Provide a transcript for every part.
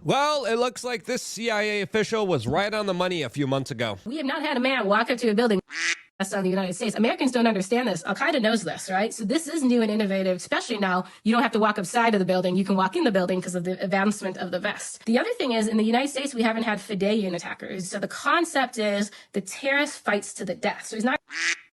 Well, it looks like this CIA official was right on the money a few months ago. We have not had a man walk up to a building on the United States. Americans don't understand this. Al-Qaeda knows this, right? So this is new and innovative, especially now. You don't have to walk upside of the building. You can walk in the building because of the advancement of the vest. The other thing is, in the United States, we haven't had Fideian attackers. So the concept is the terrorist fights to the death. So he's not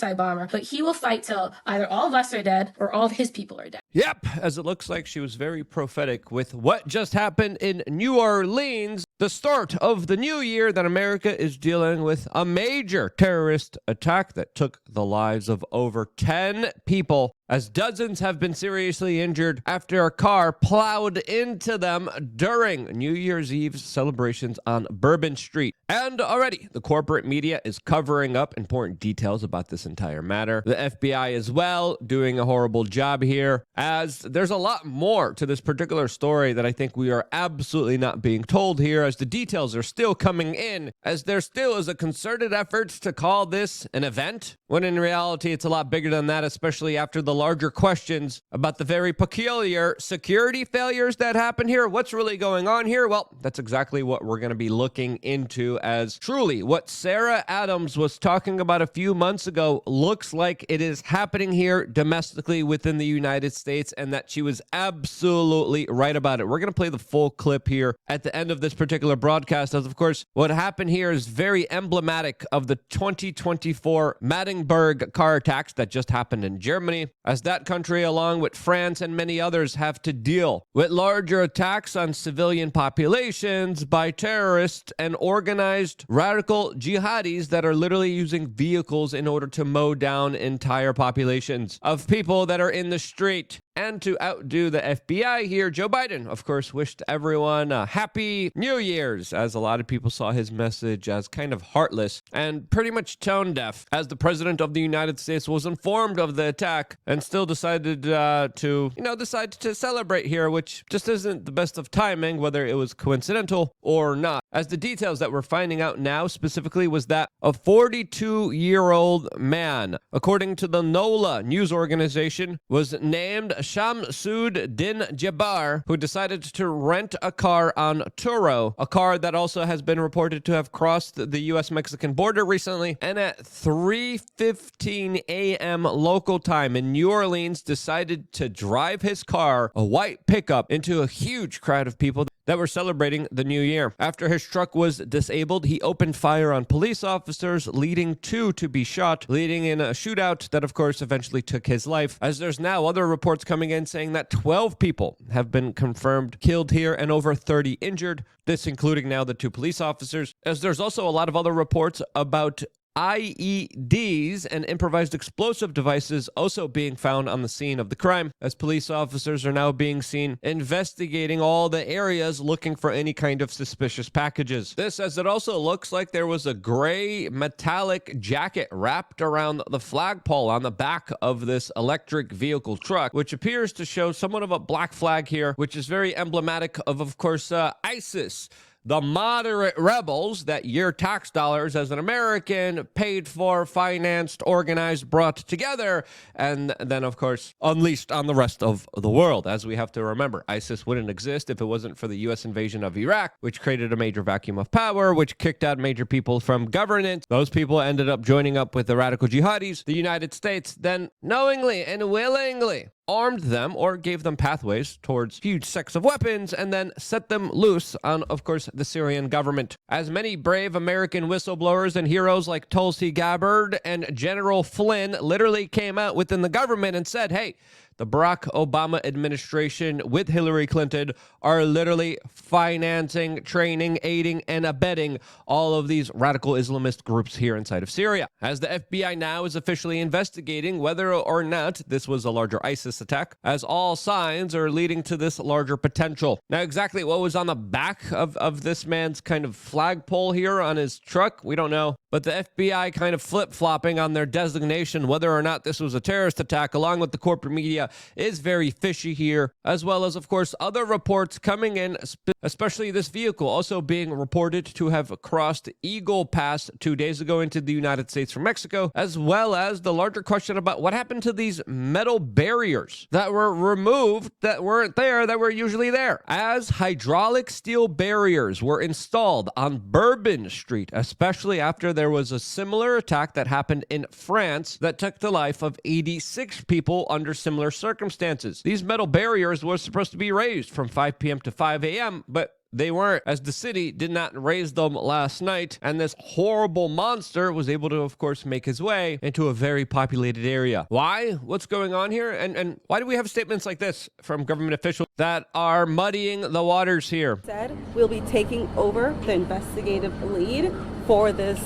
a bomber, but he will fight till either all of us are dead or all of his people are dead. Yep, as it looks like she was very prophetic with what just happened in New Orleans, the start of the new year, that America is dealing with a major terrorist attack that took the lives of over 10 people, as dozens have been seriously injured after a car plowed into them during New Year's Eve celebrations on Bourbon Street. And already, the corporate media is covering up important details about this entire matter. The FBI as well, doing a horrible job here, as there's a lot more to this particular story that I think we are absolutely not being told here, as the details are still coming in, as there still is a concerted effort to call this an event, when in reality it's a lot bigger than that, especially after the larger questions about the very peculiar security failures that happened here. What's really going on here? Well, that's exactly what we're going to be looking into, as truly what Sarah Adams was talking about a few months ago looks like it is happening here domestically within the United States, and that she was absolutely right about it. We're going to play the full clip here at the end of this particular broadcast, as of course what happened here is very emblematic of the 2024 Maddenberg car attacks that just happened in Germany, as that country, along with France and many others, have to deal with larger attacks on civilian populations by terrorists and organized radical jihadis that are literally using vehicles in order to mow down entire populations of people that are in the street. And to outdo the FBI here, Joe Biden, of course, wished everyone a happy New Year's, as a lot of people saw his message as kind of heartless and pretty much tone deaf, as the president of the United States was informed of the attack and still decided to celebrate here, which just isn't the best of timing, whether it was coincidental or not. As the details that we're finding out now specifically was that a 42-year-old man, according to the NOLA news organization, was named Shamsud Din Jabbar, who decided to rent a car on Turo, a car that also has been reported to have crossed the U.S.-Mexican border recently, and at 3:15 a.m. local time in New Orleans decided to drive his car, a white pickup, into a huge crowd of people that were celebrating the new year. After his truck was disabled, he opened fire on police officers, leading two to be shot, leading in a shootout that, of course, eventually took his life, as there's now other reports coming in saying that 12 people have been confirmed killed here and over 30 injured, this including now the two police officers, as there's also a lot of other reports about IEDs and improvised explosive devices also being found on the scene of the crime, as police officers are now being seen investigating all the areas looking for any kind of suspicious packages. This, as it also looks like there was a gray metallic jacket wrapped around the flagpole on the back of this electric vehicle truck, which appears to show somewhat of a black flag here, which is very emblematic of course, ISIS, the moderate rebels that your tax dollars as an American paid for, financed, organized, brought together, and then, of course, unleashed on the rest of the world. As we have to remember, ISIS wouldn't exist if it wasn't for the U.S. invasion of Iraq, which created a major vacuum of power, which kicked out major people from governance. Those people ended up joining up with the radical jihadis. The United States then knowingly and willingly armed them or gave them pathways towards huge sets of weapons and then set them loose on, of course, the Syrian government. As many brave American whistleblowers and heroes like Tulsi Gabbard and General Flynn literally came out within the government and said, hey, the Barack Obama administration with Hillary Clinton are literally financing, training, aiding, and abetting all of these radical Islamist groups here inside of Syria. As the FBI now is officially investigating whether or not this was a larger ISIS attack, as all signs are leading to this larger potential. Now, exactly what was on the back of this man's kind of flagpole here on his truck, we don't know. But the FBI kind of flip-flopping on their designation whether or not this was a terrorist attack, along with the corporate media America is very fishy here, as well as, of course, other reports coming in, especially this vehicle also being reported to have crossed Eagle Pass 2 days ago into the United States from Mexico, as well as the larger question about what happened to these metal barriers that were removed that weren't there, that were usually there, as hydraulic steel barriers were installed on Bourbon Street, especially after there was a similar attack that happened in France that took the life of 86 people under similar circumstances. These metal barriers were supposed to be raised from 5 p.m. to 5 a.m., but they weren't, as the city did not raise them last night, and this horrible monster was able to, of course, make his way into a very populated area. Why? What's going on here? And why do we have statements like this from government officials that are muddying the waters here? Said we'll be taking over the investigative lead for this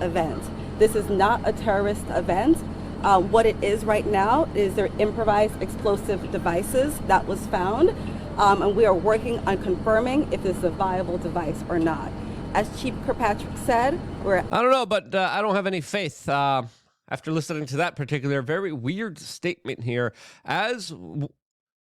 event. This is not a terrorist event. What it is right now is their improvised explosive devices that was found. And we are working on confirming if this is a viable device or not. As Chief Kirkpatrick said, I don't know, but I don't have any faith after listening to that particular very weird statement here.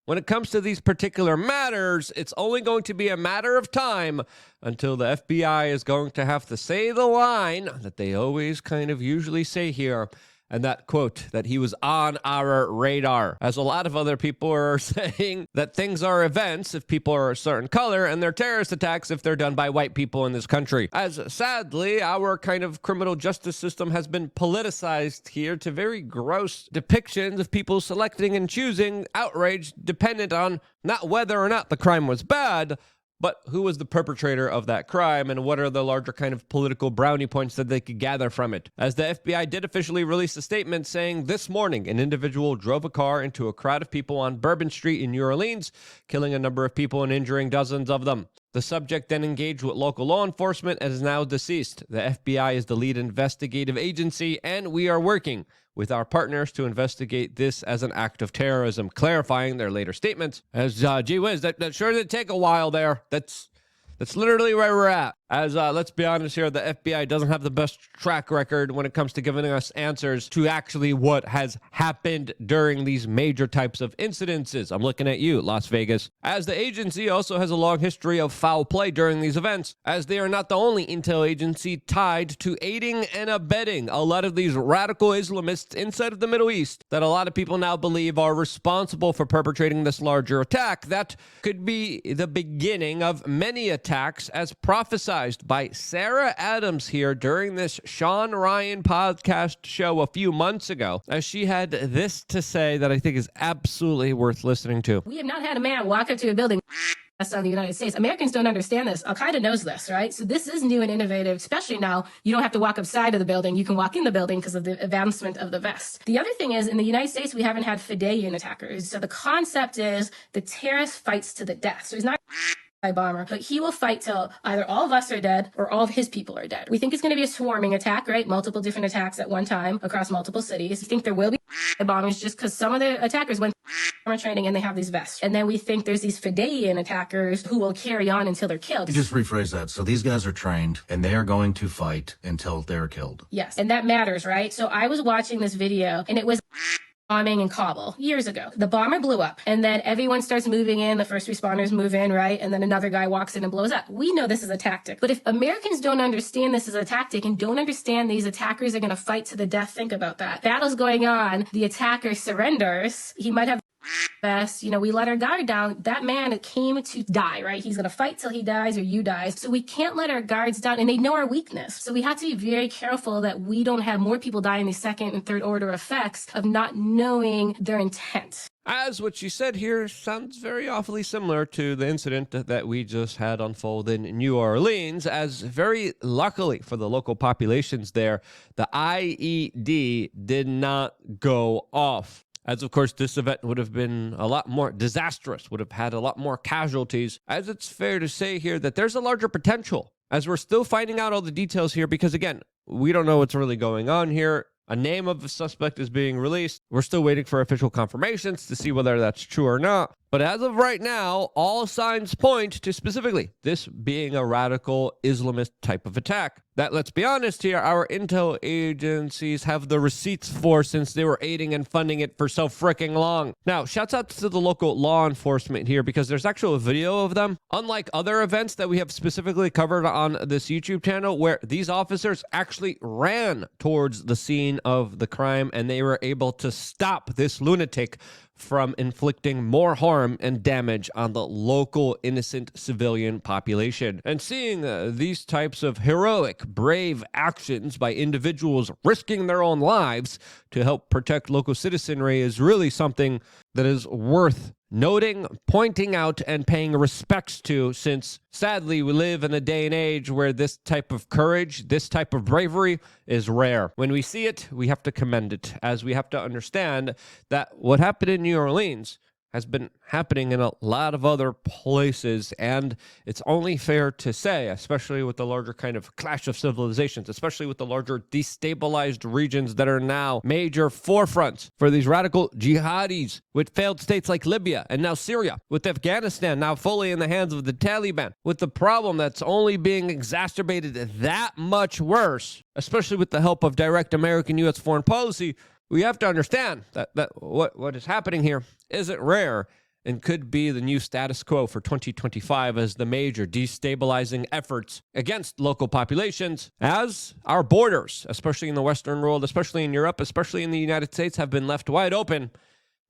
When it comes to these particular matters, it's only going to be a matter of time until the FBI is going to have to say the line that they always kind of usually say here. And that quote, that he was on our radar, as a lot of other people are saying that things are events if people are a certain color, and they're terrorist attacks if they're done by white people in this country. As sadly, our kind of criminal justice system has been politicized here to very gross depictions of people selecting and choosing outrage dependent on not whether or not the crime was bad, but who was the perpetrator of that crime, and what are the larger kind of political brownie points that they could gather from it. As the FBI did officially release a statement saying this morning an individual drove a car into a crowd of people on Bourbon Street in New Orleans, killing a number of people and injuring dozens of them. The subject then engaged with local law enforcement and is now deceased. The FBI is the lead investigative agency, and we are working with our partners to investigate this as an act of terrorism, clarifying their later statements. As, gee whiz, that sure did take a while there. That's literally where we're at. As let's be honest here, the FBI doesn't have the best track record when it comes to giving us answers to actually what has happened during these major types of incidences. I'm looking at you, Las Vegas. As the agency also has a long history of foul play during these events, as they are not the only intel agency tied to aiding and abetting a lot of these radical Islamists inside of the Middle East that a lot of people now believe are responsible for perpetrating this larger attack. That could be the beginning of many attacks, as prophesied by Sarah Adams here during this Sean Ryan podcast show a few months ago, as she had this to say that I think is absolutely worth listening to. We have not had a man walk up to a building of the United States. Americans don't understand this. Al-Qaeda knows this, right? So this is new and innovative, especially now. You don't have to walk outside of the building. You can walk in the building because of the advancement of the vest. The other thing is, in the United States, we haven't had Fidayeen attackers. So the concept is the terrorist fights to the death. So he's not bomber, but he will fight till either all of us are dead or all of his people are dead. We think it's going to be a swarming attack, right? Multiple different attacks at one time across multiple cities. We think there will be bombers just because some of the attackers went training and they have these vests. And then we think there's these Fidayeen attackers who will carry on until they're killed. You just rephrase that. So these guys are trained and they are going to fight until they're killed. Yes, and that matters, right? So I was watching this video and it was bombing in Kabul years ago. The bomber blew up and then everyone starts moving in. The first responders move in, right? And then another guy walks in and blows up. We know this is a tactic. But if Americans don't understand this is a tactic and don't understand these attackers are going to fight to the death, think about that. Battle's going on. The attacker surrenders. He might have best, we let our guard down. That man came to die, right? He's going to fight till he dies or you die. So we can't let our guards down, and they know our weakness. So we have to be very careful that we don't have more people die in these second and third order effects of not knowing their intent. As what you said here sounds very awfully similar to the incident that we just had unfold in New Orleans, as very luckily for the local populations there, the IED did not go off. As, of course, this event would have been a lot more disastrous, would have had a lot more casualties, as it's fair to say here that there's a larger potential, as we're still finding out all the details here, because, again, we don't know what's really going on here. A name of a suspect is being released. We're still waiting for official confirmations to see whether that's true or not. But as of right now, all signs point to specifically this being a radical Islamist type of attack that, let's be honest here, our intel agencies have the receipts for since they were aiding and funding it for so freaking long. Now, shouts out to the local law enforcement here because there's actual video of them. Unlike other events that we have specifically covered on this YouTube channel where these officers actually ran towards the scene of the crime and they were able to stop this lunatic from inflicting more harm and damage on the local innocent civilian population. And seeing these types of heroic, brave actions by individuals risking their own lives to help protect local citizenry is really something that is worth noting, pointing out, and paying respects to, since sadly we live in a day and age where this type of courage, this type of bravery is rare. When we see it, we have to commend it, as we have to understand that what happened in New Orleans has been happening in a lot of other places, and it's only fair to say, especially with the larger kind of clash of civilizations, especially with the larger destabilized regions that are now major forefronts for these radical jihadis, with failed states like Libya and now Syria, with Afghanistan now fully in the hands of the Taliban, with the problem that's only being exacerbated that much worse, especially with the help of direct American U.S. foreign policy. We have to understand that what is happening here isn't rare and could be the new status quo for 2025 as the major destabilizing efforts against local populations, as our borders, especially in the Western world, especially in Europe, especially in the United States, have been left wide open,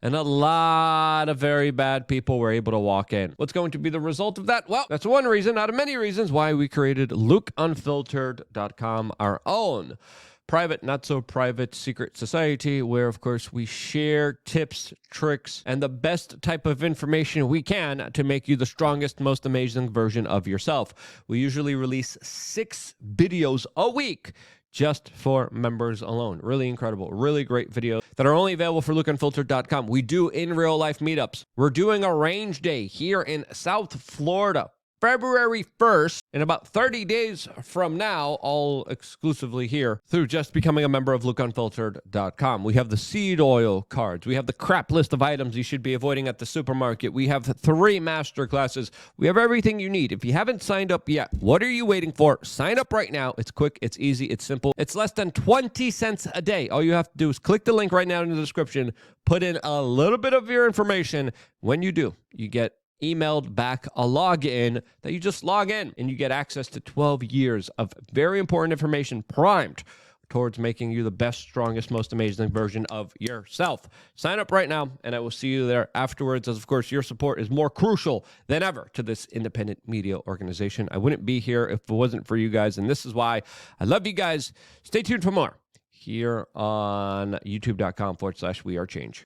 and a lot of very bad people were able to walk in. What's going to be the result of that? Well, that's one reason out of many reasons why we created LukeUnfiltered.com, our own private, not so private secret society where, of course, we share tips, tricks, and the best type of information we can to make you the strongest, most amazing version of yourself. We usually release 6 videos a week just for members alone. Really incredible, really great videos that are only available for LukeUnfiltered.com. We do in real life meetups. We're doing a range day here in South Florida, February 1st, in about 30 days from now, all exclusively here through just becoming a member of LukeUnfiltered.com. We have the seed oil cards. We have the crap list of items you should be avoiding at the supermarket. We have 3 master classes. We have everything you need. If you haven't signed up yet, what are you waiting for? Sign up right now. It's quick, it's easy, it's simple. It's less than 20 cents a day. All you have to do is click the link right now in the description, put in a little bit of your information. When you do, you get emailed back a login that you just log in and you get access to 12 years of very important information primed towards making you the best, strongest, most amazing version of yourself. Sign up right now and I will see you there afterwards, as of course your support is more crucial than ever to this independent media organization. I wouldn't be here if it wasn't for you guys, and this is why I love you guys. Stay tuned for more here on youtube.com/wearechange.